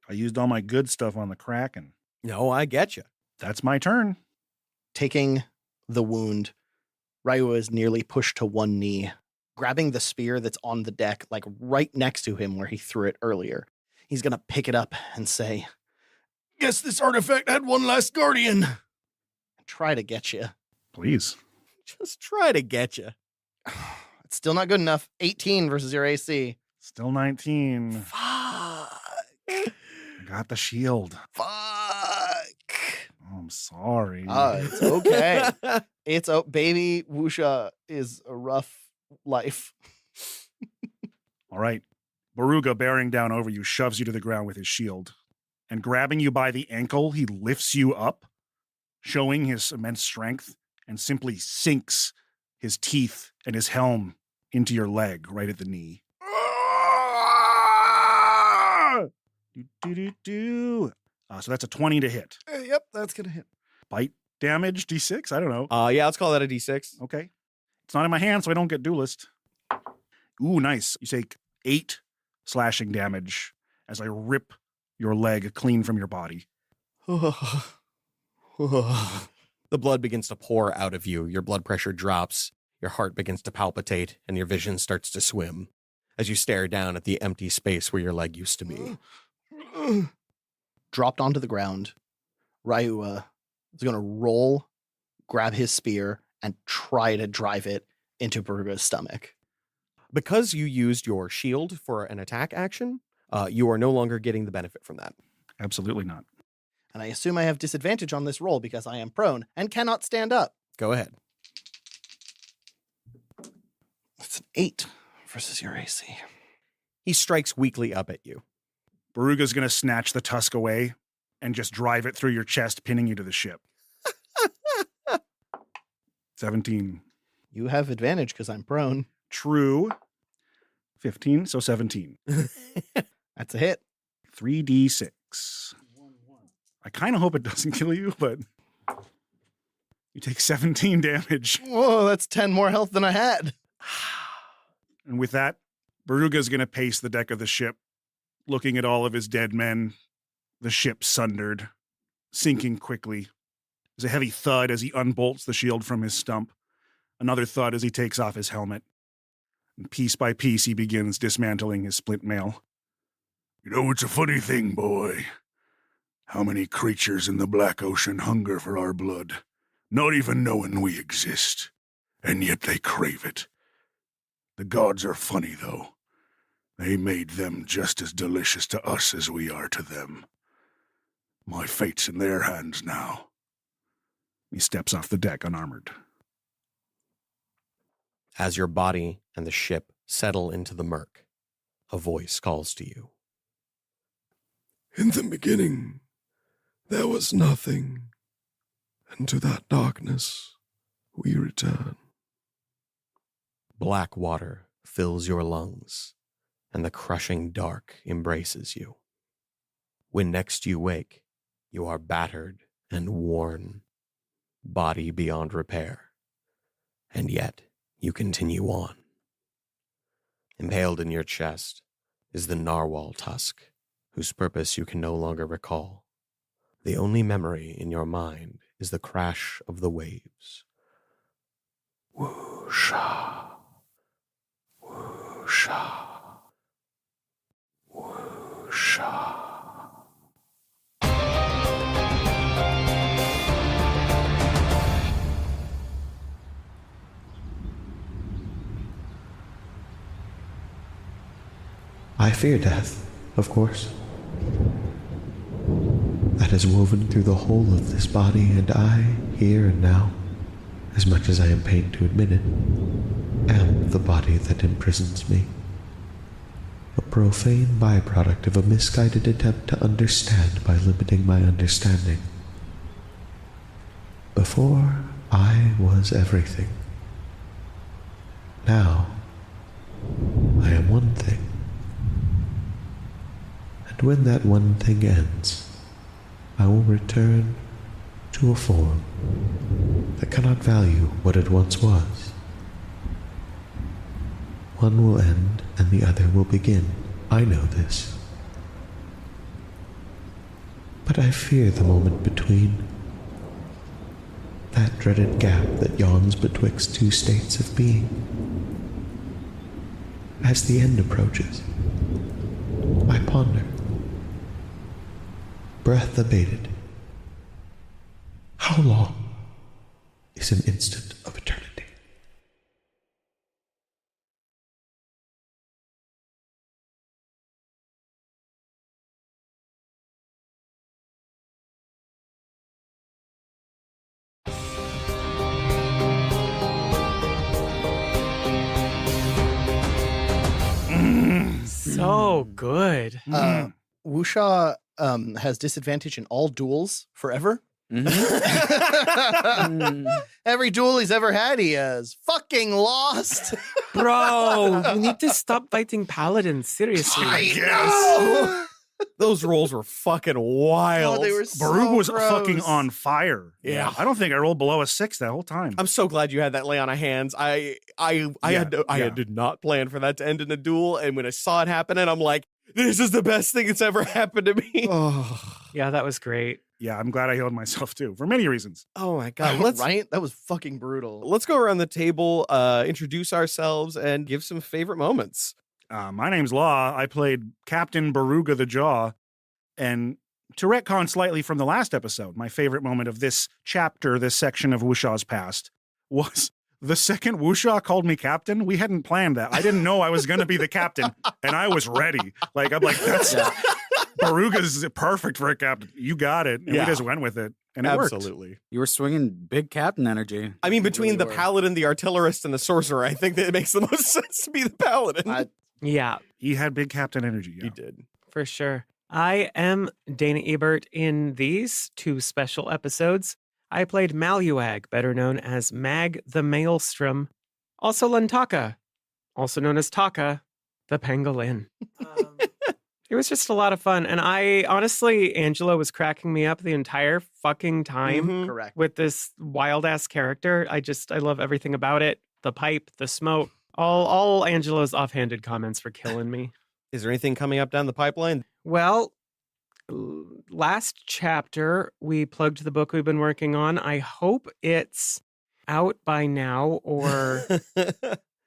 I used all my good stuff on the Kraken. No, I get you. That's my turn. Taking the wound, Ryua is nearly pushed to one knee, grabbing the spear that's on the deck, like right next to him where he threw it earlier. He's going to pick it up and say, Guess this artifact had one last guardian. try to get you. Please. Just try to get you. It's still not good enough. 18 versus your AC. Still 19. Fuck. I got the shield. Fuck. Oh, I'm sorry. It's okay. Baby Wusha is a rough life. All right. Baruga, bearing down over you, shoves you to the ground with his shield. And grabbing you by the ankle, he lifts you up, showing his immense strength, and simply sinks his teeth and his helm into your leg right at the knee. Do. So that's a 20 to hit. Yep, that's going to hit. Bite damage, D6? I don't know. Yeah, let's call that a d6. Okay. It's not in my hand, so I don't get duelist. Ooh, nice. You take 8 slashing damage as I rip your leg clean from your body. The blood begins to pour out of you. Your blood pressure drops. Your heart begins to palpitate, and your vision starts to swim as you stare down at the empty space where your leg used to be. Dropped onto the ground, Ryua is going to roll, grab his spear, and try to drive it into Baruga's stomach. Because you used your shield for an attack action, you are no longer getting the benefit from that. Absolutely not. And I assume I have disadvantage on this roll because I am prone and cannot stand up. Go ahead. It's an 8 versus your AC. He strikes weakly up at you. Baruga's going to snatch the tusk away and just drive it through your chest, pinning you to the ship. 17. You have advantage because I'm prone. True. 15, so 17. That's a hit. 3d6. I kind of hope it doesn't kill you, but you take 17 damage. Whoa, that's 10 more health than I had. And with that, Baruga's going to pace the deck of the ship, looking at all of his dead men. The ship sundered, sinking quickly. There's a heavy thud as he unbolts the shield from his stump. Another thud as he takes off his helmet. And piece by piece, he begins dismantling his splint mail. You know, it's a funny thing, boy. How many creatures in the Black Ocean hunger for our blood, not even knowing we exist, and yet they crave it. The gods are funny, though. They made them just as delicious to us as we are to them. My fate's in their hands now. He steps off the deck unarmored. As your body and the ship settle into the murk, a voice calls to you. In the beginning, there was nothing, and to that darkness we return. Black water fills your lungs, and the crushing dark embraces you. When next you wake, you are battered and worn, body beyond repair, and yet you continue on. Impaled in your chest is the narwhal tusk, whose purpose you can no longer recall. The only memory in your mind is the crash of the waves. Whoosh-ah, whoosh-ah, whoosh-ah. I fear death, of course. That is woven through the whole of this body, and I, here and now, as much as I am pained to admit it, am the body that imprisons me. A profane byproduct of a misguided attempt to understand by limiting my understanding. Before, I was everything. Now, I am one thing. And when that one thing ends, I will return to a form that cannot value what it once was. One will end and the other will begin. I know this. But I fear the moment between. That dreaded gap that yawns betwixt two states of being. As the end approaches, I ponder. Breath abated. How long is an instant of eternity? So good. Wusha has disadvantage in all duels forever. Every duel he's ever had, he has fucking lost. Bro, you need to stop fighting paladins, seriously. I Those rolls were fucking wild. Oh, they were so Baruga was gross. fucking on fire. Yeah. I don't think I rolled below a 6 that whole time. I'm so glad you had that lay on hands. I did not plan for that to end in a duel, and when I saw it happening, I'm like, this is the best thing that's ever happened to me. Yeah, that was great. Yeah, I'm glad I healed myself too, for many reasons. Oh my god. Right? That was fucking brutal. Let's go around the table, introduce ourselves, and give some favorite moments. My name's Law. I played Captain Baruga the Jaw. And to retcon slightly from the last episode, my favorite moment of this chapter, this section of Wusha's past, was the second Wusha called me captain. We hadn't planned that. I didn't know I was going to be the captain, and I was ready. I'm like, Baruga's perfect for a captain. You got it. And Yeah. we just went with it. And it Absolutely. You were swinging big captain energy. I mean, between really the were. paladin, the artillerist, and the sorcerer, I think that it makes the most sense to be the paladin. Yeah, worked. He had big captain energy. Yeah. He did. for sure. I am Dana Ebert. In these 2 special episodes, I played Maluag, better known as Mag the Maelstrom, also Lantaka, also known as Taka the Pangolin. It was just a lot of fun. And I honestly, Angela was cracking me up the entire fucking time Mhm. Correct. with this wild ass character. I love everything about it. The pipe, the smoke, all Angela's offhanded comments were killing me. Is there anything coming up down the pipeline? Well, last chapter, we plugged the book we've been working on. I hope it's out by now or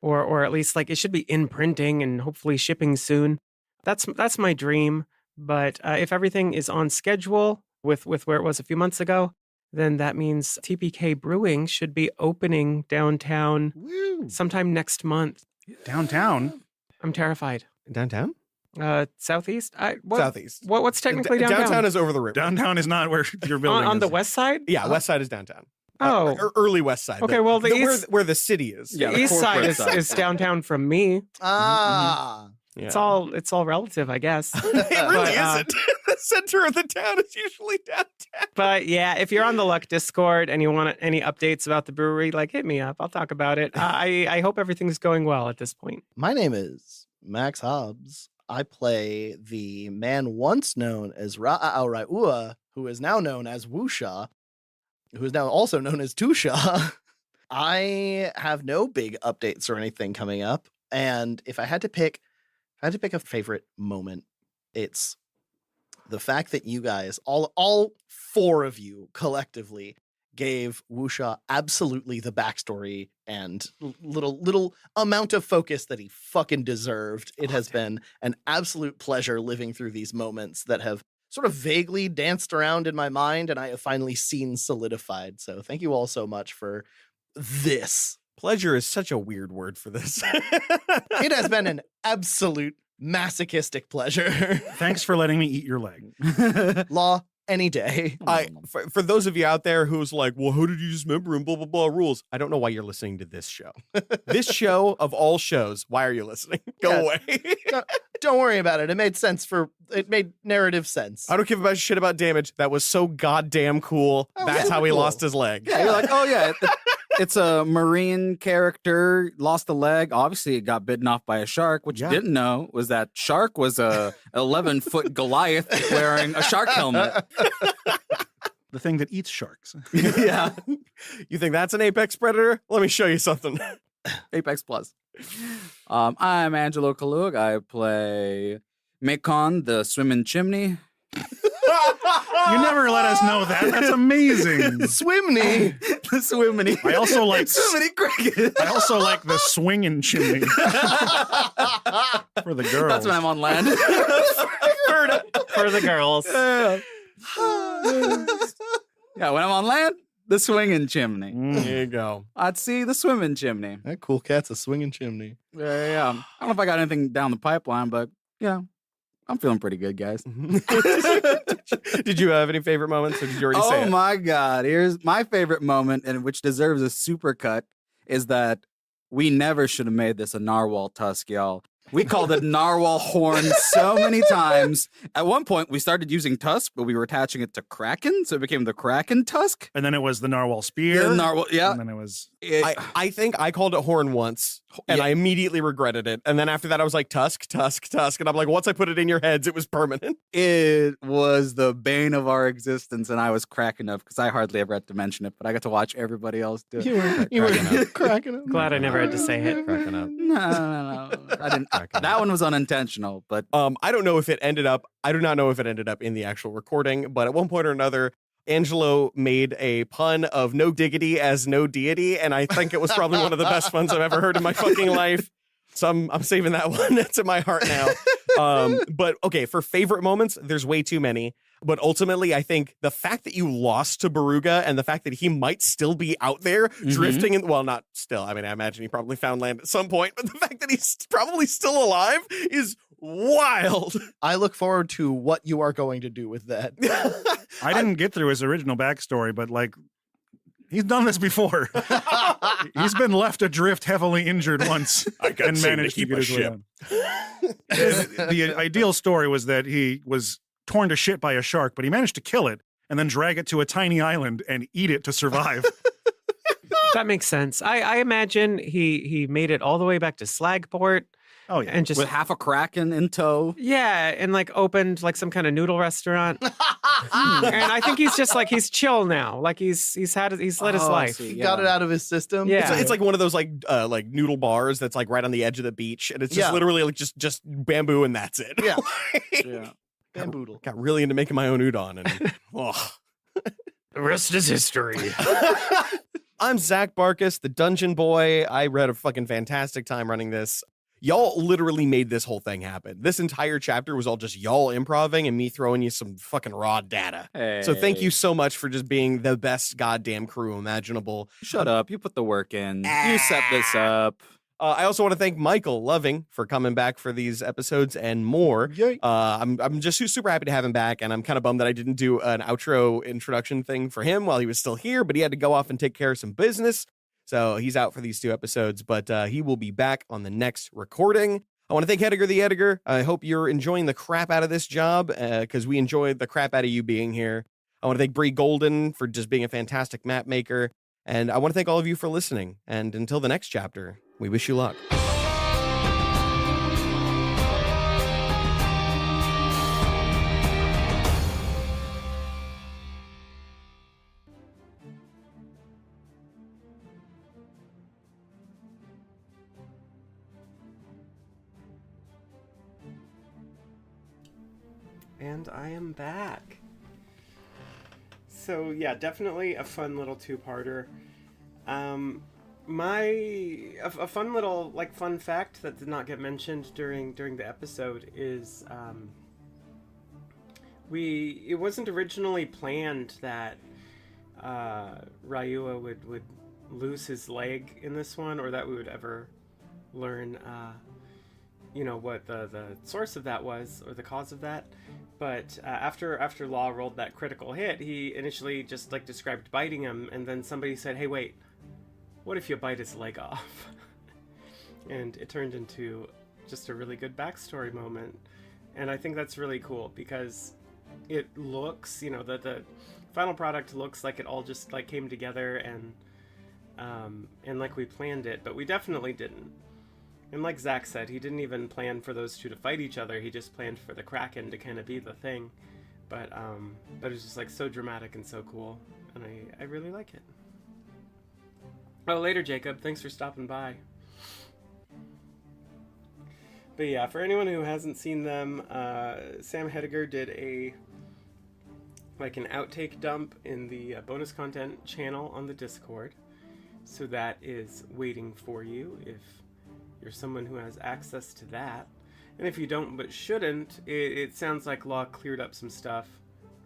or at least like it should be in printing and hopefully shipping soon. That's my dream. But if everything is on schedule with where it was a few months ago, then that means TPK Brewing should be opening downtown sometime next month. Downtown. I'm terrified. Downtown? Southeast? Southeast. What's technically downtown? Downtown is over the river. Downtown is not where your building on the is. west side? Yeah, west side is downtown. Oh. Early west side. Okay, well, the east- where the city is. Yeah, The the east side corporate is, side. is downtown from me. Ah. Yeah. It's all relative, I guess. It really But, isn't. The center of the town is usually downtown. But yeah, if you're on the LUQ Discord and you want any updates about the brewery, like hit me up. I'll talk about it. I hope everything's going well at this point. My name is Max Hobbs. I play the man once known as Ra'a'aurai'ua, who is now known as Wusha, who is now also known as Tusha. I have no big updates or anything coming up. And if I had to pick a favorite moment, it's the fact that you guys, all 4 of you collectively, gave Wusha absolutely the backstory and little amount of focus that he fucking deserved. It has been an absolute pleasure living through these moments that have sort of vaguely danced around in my mind and I have finally seen solidified. So thank you all so much for this. Pleasure is such a weird word for this. It has been an absolute masochistic pleasure. Thanks for letting me eat your leg. Law any day. For those of you out there who's like, well, how did you dismember and blah, blah, blah rules? I don't know why you're listening to this show. This show of all shows, why are you listening? Go Yeah. away. Don't worry about it. It made narrative sense. I don't give a shit about damage. That was so goddamn cool. Oh, That's super how he cool. lost his leg. Yeah, you're like, oh yeah, it's a marine character, lost a leg. Obviously, it got bitten off by a shark. What you Yeah. didn't know was that shark was a 11-foot Goliath wearing a shark helmet. The thing that eats sharks. Yeah. You think that's an apex predator? Let me show you something. Apex Plus. I'm Angelo Kalug. I play Mekon, the swimming chimney. You never let us know that. That's amazing. Swimney. The swimming. I also like swimming cricket. I also like the swinging chimney for the girls. That's when I'm on land. For the girls. Yeah, when I'm on land, the swinging chimney. There you go. I'd see the swimming chimney. That cool cat's a swinging chimney. Yeah. I don't know if I got anything down the pipeline, but yeah, I'm feeling pretty good, guys. Did you have any favorite moments, or did you already say Oh it? my God. Here's my favorite moment, and which deserves a super cut, is that we never should have made this a narwhal tusk, y'all. We called it narwhal horn so many times. At one point, we started using tusk, but we were attaching it to kraken, so it became the kraken tusk. And then it was the narwhal spear. The narwhal, yeah. And then it was I think I called it horn once, and Yeah. I immediately regretted it. And then after that, I was like, tusk. And I'm like, once I put it in your heads, it was permanent. It was the bane of our existence, and I was cracking up because I hardly ever had to mention it, but I got to watch everybody else do it. You were cracking up. Glad I never had to say it. Cracking up. No. I didn't. That one was unintentional, but I don't know if it ended up. I do not know if it ended up in the actual recording, but at one point or another, Angelo made a pun of no diggity as no deity, and I think it was probably one of the best puns I've ever heard in my fucking life. So I'm saving that one. It's in my heart now. But okay, for favorite moments, there's way too many. But ultimately, I think the fact that you lost to Baruga and the fact that he might still be out there drifting in, well, not still. I mean, I imagine he probably found land at some point, but the fact that he's probably still alive is wild. I look forward to what you are going to do with that. I didn't get through his original backstory, but like, he's done this before. He's been left adrift, heavily injured once, and managed to get his way on. The ideal story was that he was torn to shit by a shark, but he managed to kill it and then drag it to a tiny island and eat it to survive. That makes sense. I imagine he made it all the way back to Slagport. Oh yeah, and just with half a Kraken in tow. Yeah, and like opened like some kind of noodle restaurant. And I think he's just like he's chill now. Like he's let his life. He got it out of his system. Yeah. It's like one of those like noodle bars that's like right on the edge of the beach, and it's just literally like just bamboo and that's it. Yeah. Yeah. Bamboodle. Got really into making my own udon, and The rest is history. I'm Zach Barkus, the Dungeon Boy. I had a fucking fantastic time running this. Y'all literally made this whole thing happen. This entire chapter was all just y'all improving and me throwing you some fucking raw data. So thank you so much for just being the best goddamn crew imaginable. Shut up. You put the work in. You set this up. I also want to thank Michael Loving for coming back for these episodes and more. I'm just super happy to have him back, and I'm kind of bummed that I didn't do an outro introduction thing for him while he was still here, but he had to go off and take care of some business. So he's out for these 2 episodes, but he will be back on the next recording. I want to thank Hediger the Editor. I hope you're enjoying the crap out of this job because we enjoyed the crap out of you being here. I want to thank Bree Golden for just being a fantastic map maker. And I want to thank all of you for listening. And until the next chapter, we wish you luck. And I am back. So yeah, definitely a fun little 2-parter. A fun little fun fact that did not get mentioned during the episode is it wasn't originally planned that Ryua would lose his leg in this one, or that we would ever learn what the source of that was, or the cause of that. But after Law rolled that critical hit, he initially just described biting him, and then somebody said, "Hey, wait, what if you bite his leg off?" And it turned into just a really good backstory moment, and I think that's really cool because it looks, the final product looks like it all just came together and like we planned it, but we definitely didn't. And like Zach said, he didn't even plan for those 2 to fight each other. He just planned for the Kraken to kind of be the thing. But it's just so dramatic and so cool, and I really like it. Oh, later, Jacob. Thanks for stopping by. But yeah, for anyone who hasn't seen them, Sam Hediger did an outtake dump in the bonus content channel on the Discord. So that is waiting for you if you're someone who has access to that. And if you don't but shouldn't, it sounds like Law cleared up some stuff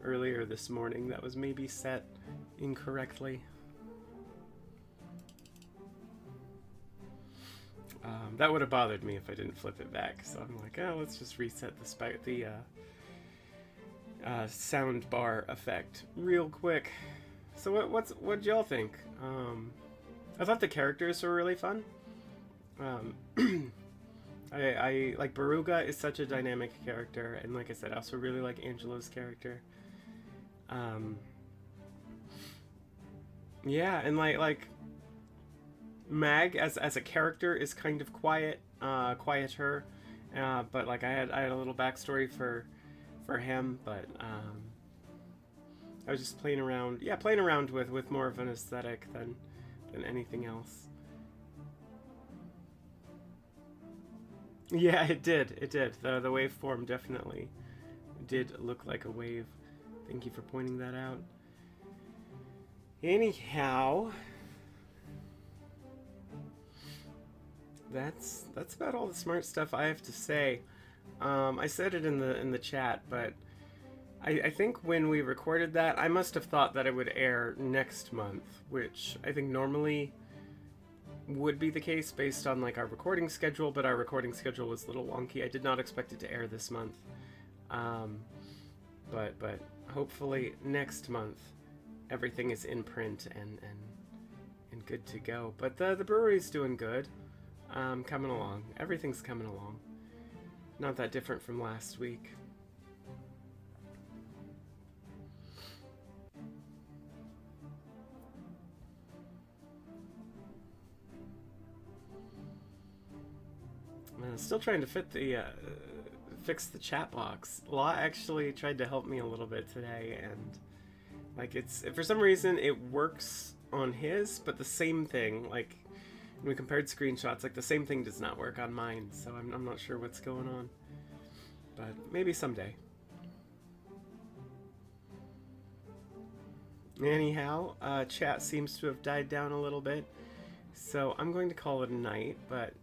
earlier this morning that was maybe set incorrectly. That would have bothered me if I didn't flip it back, so I'm like, oh, let's just reset the sound bar effect real quick. So what'd y'all think? I thought the characters were really fun. I like Baruga is such a dynamic character, and like I said, I also really like Angelo's character. Yeah, and like Mag as a character is kind of quieter, but I had a little backstory for him, but I was just playing around with more of an aesthetic than anything else. Yeah, it did. The waveform definitely did look like a wave. Thank you for pointing that out. Anyhow, that's about all the smart stuff I have to say. I said it in the chat, but I think when we recorded that, I must have thought that it would air next month, which I think normally would be the case based on like our recording schedule, but our recording schedule was a little wonky. I did not expect it to air this month. But hopefully next month everything is in print and good to go. But the brewery's doing good. Coming along. Everything's coming along. Not that different from last week. Still trying to fix the chat box. Law actually tried to help me a little bit today, and like it's for some reason it works on his, but the same thing, like when we compared screenshots, like the same thing does not work on mine. So I'm not sure what's going on, but maybe someday. Anyhow, chat seems to have died down a little bit, so I'm going to call it a night, but